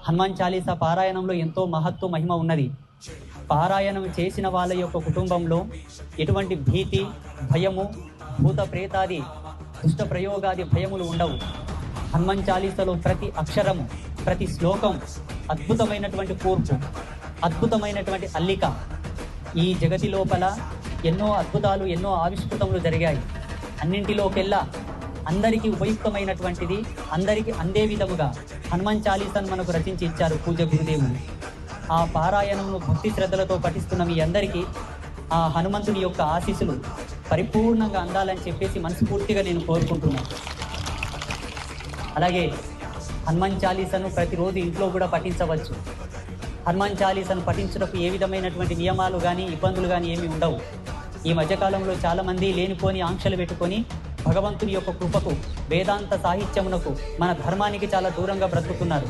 హనుమాన్ చాలీసా పారాయణంలో ఎంతో మహత్వ మహిమ ఉన్నది. పారాయణం చేసిన వాళ్ళ యొక్క కుటుంబంలో ఎటువంటి భీతి, భయము, భూత ప్రేతాది దుష్ట ప్రయోగాది భయములు ఉండవు. హనుమాన్ చాలీసాలో ప్రతి అక్షరము, ప్రతి శ్లోకం అద్భుతమైనటువంటి కూర్పు, అద్భుతమైనటువంటి అల్లిక. ఈ జగతి లోపల ఎన్నో అద్భుతాలు, ఎన్నో ఆవిష్కృతములు జరిగాయి. అన్నింటిలోకెల్లా అందరికీ ఉపయుక్తమైనటువంటిది, అందరికీ అందే విధముగా హనుమాన్ చాలీసాను మనకు రచించి ఇచ్చారు పూజ గురుదేవులు. ఆ పారాయణమును భక్తి శ్రద్ధలతో పఠిస్తున్న మీ అందరికీ ఆ హనుమంతుని యొక్క ఆశీస్సులు పరిపూర్ణంగా అందాలని చెప్పేసి మనస్ఫూర్తిగా నేను కోరుకుంటున్నాను. అలాగే హనుమాన్ చాలీసాను ప్రతిరోజు ఇంట్లో కూడా పఠించవచ్చు. హనుమాన్ చాలీసాను పఠించుటకు ఏ విధమైనటువంటి నియమాలు కానీ ఇబ్బందులు కానీ ఏమీ ఉండవు. ఈ మధ్యకాలంలో చాలామంది లేనిపోని ఆంక్షలు పెట్టుకొని భగవంతుని యొక్క కృపకు, వేదాంత సాహిత్యమునకు, మన ధర్మానికి చాలా దూరంగా బ్రతుకుతున్నారు.